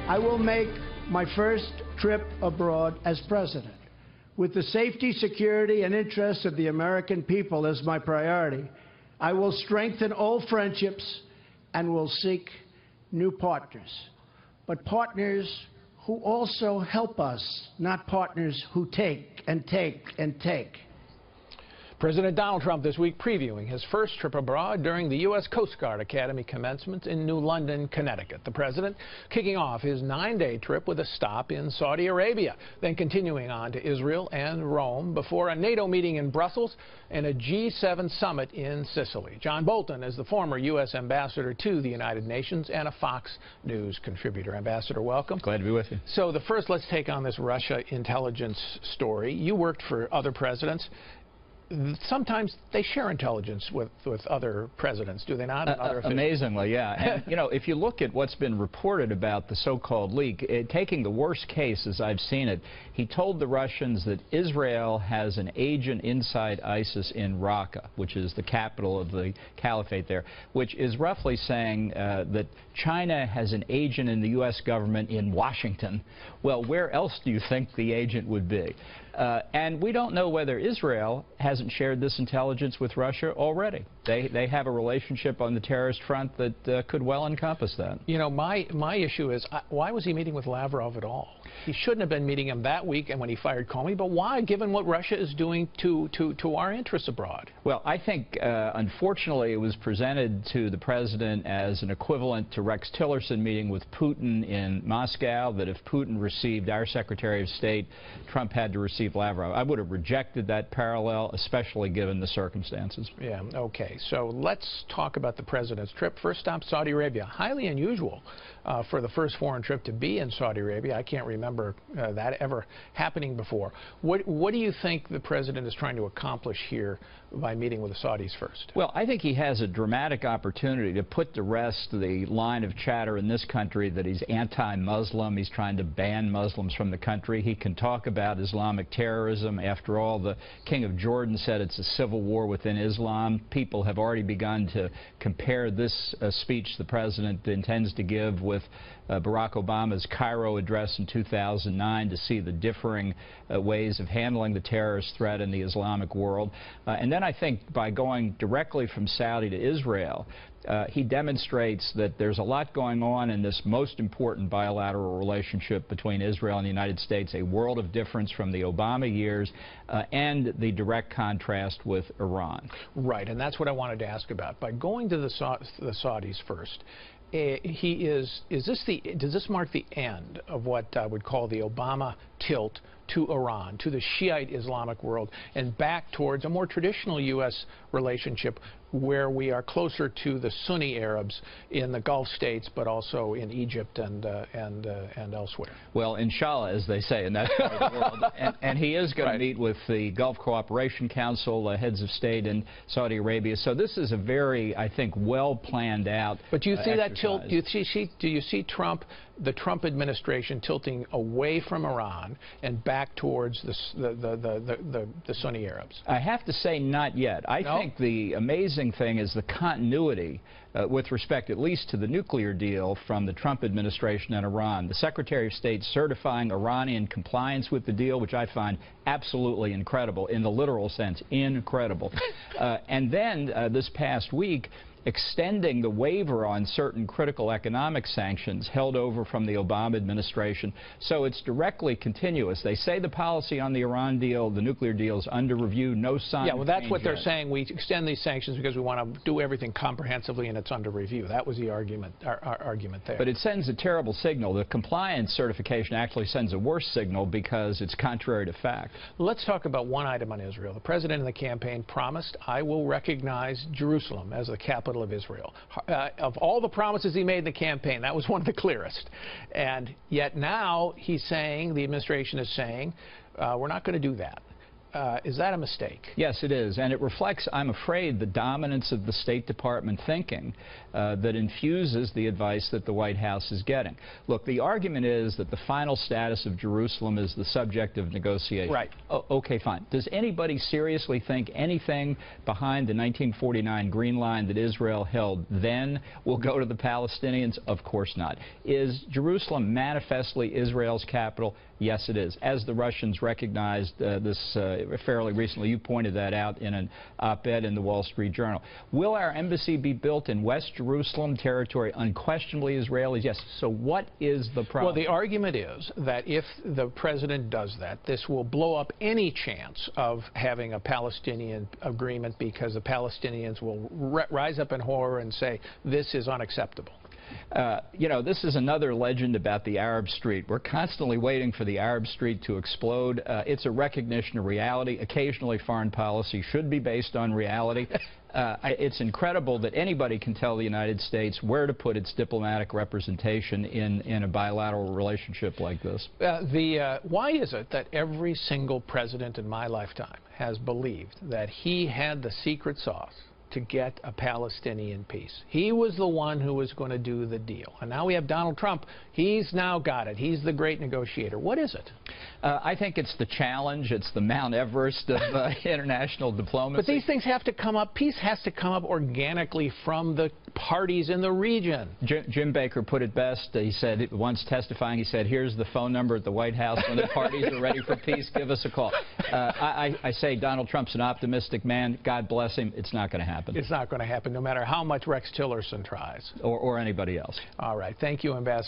I will make my first trip abroad as president, with the safety, security, and interests of the American people as my priority. I will strengthen old friendships and will seek new partners, but partners who also help us, not partners who take and take and take. President Donald Trump this week previewing his first trip abroad during the U.S. Coast Guard Academy commencement in New London, Connecticut. The president kicking off his 9-day trip with a stop in Saudi Arabia, then continuing on to Israel and Rome before a NATO meeting in Brussels and a G7 summit in Sicily. John Bolton is the former U.S. ambassador to the United Nations and a Fox News contributor. Ambassador, welcome. Glad to be with you. So the first, let's take on this Russia intelligence story. You worked for other presidents. Sometimes they share intelligence with other presidents, do they not? Amazingly, yeah. And, you know, if you look at what's been reported about the so-called leak, taking the worst case as I've seen it, he told the Russians that Israel has an agent inside ISIS in Raqqa, which is the capital of the caliphate there, which is roughly saying that China has an agent in the U.S. government in Washington. Well, where else do you think the agent would be? And we don't know whether Israel hasn't shared this intelligence with Russia already. They have a relationship on the terrorist front that could well encompass that. You know, my issue is, why was he meeting with Lavrov at all? He shouldn't have been meeting him that week and when he fired Comey, but why, given what Russia is doing to our interests abroad? Well, I think, unfortunately, it was presented to the president as an equivalent to Rex Tillerson meeting with Putin in Moscow, that if Putin received our Secretary of State, Trump had to receive Lavrov. I would have rejected that parallel, especially given the circumstances. Yeah, okay. So let's talk about the president's trip. First stop, Saudi Arabia. Highly unusual for the first foreign trip to be in Saudi Arabia. I can't remember that ever happening before. What do you think the president is trying to accomplish here by meeting with the Saudis first? Well, I think he has a dramatic opportunity to put to rest the line of chatter in this country that he's anti-Muslim. He's trying to ban Muslims from the country. He can talk about Islamic terrorism. After all, the King of Jordan said it's a civil war within Islam. People have already begun to compare this speech the president intends to give with Barack Obama's Cairo address in 2009 to see the differing ways of handling the terrorist threat in the Islamic world. And then I think by going directly from Saudi to Israel, he demonstrates that there's a lot going on in this most important bilateral relationship between Israel and the United States, a world of difference from the Obama years, and the direct contrast with Iran. Right, and that's what I wanted to ask about. By going to the Saudis first, does this mark the end of what I would call the Obama tilt to Iran, to the Shiite Islamic world, and back towards a more traditional U.S. relationship where we are closer to the Sunni Arabs in the Gulf states, but also in Egypt and elsewhere? Well, inshallah, as they say in that part of the world. And he is going to meet with the Gulf Cooperation Council, heads of state in Saudi Arabia. So this is a very, I think, well planned out. But do you see that tilt? Do you see the Trump administration tilting away from Iran and back towards the Sunni Arabs? I have to say not yet. I think the amazing thing is the continuity with respect at least to the nuclear deal from the Trump administration and Iran. The Secretary of State certifying Iranian compliance with the deal, which I find absolutely incredible, in the literal sense, incredible. And then this past week, extending the waiver on certain critical economic sanctions held over from the Obama administration. So it's directly continuous. They say the policy on the Iran deal, the nuclear deal, is under review. No sign. Yeah, well, that's what they're saying. We extend these sanctions because we want to do everything comprehensively, and it's under review. That was the argument, our argument there. But it sends a terrible signal. The compliance certification actually sends a worse signal because it's contrary to fact. Let's talk about one item on Israel. The president in the campaign promised, I will recognize Jerusalem as the capital of Israel. Of all the promises he made in the campaign, that was one of the clearest. And yet now he's saying, the administration is saying, we're not going to do that. Is that a mistake? Yes, it is. And it reflects, I'm afraid, the dominance of the State Department thinking that infuses the advice that the White House is getting. Look, the argument is that the final status of Jerusalem is the subject of negotiation. Right. Oh, okay, fine. Does anybody seriously think anything behind the 1949 Green Line that Israel held then will go to the Palestinians? Of course not. Is Jerusalem manifestly Israel's capital? Yes, it is. As the Russians recognized this fairly recently, you pointed that out in an op-ed in the Wall Street Journal. Will our embassy be built in West Jerusalem territory? Unquestionably Israelis, yes. So what is the problem? Well, the argument is that if the president does that, this will blow up any chance of having a Palestinian agreement, because the Palestinians will rise up in horror and say this is unacceptable. You know, this is another legend about the Arab Street. We're constantly waiting for the Arab Street to explode. It's a recognition of reality. Occasionally, foreign policy should be based on reality. It's incredible that anybody can tell the United States where to put its diplomatic representation in a bilateral relationship like this. Why is it that every single president in my lifetime has believed that he had the secret sauce to get a Palestinian peace? He was the one who was going to do the deal. And now we have Donald Trump. He's now got it. He's the great negotiator. What is it? I think it's the challenge. It's the Mount Everest of international diplomacy. But these things have to come up. Peace has to come up organically from the parties in the region. Jim Baker put it best. He said, once testifying, he said, here's the phone number at the White House. When the parties are ready for peace, give us a call. I say Donald Trump's an optimistic man. God bless him. It's not going to happen. It's not going to happen, no matter how much Rex Tillerson tries. Or anybody else. All right. Thank you, Ambassador.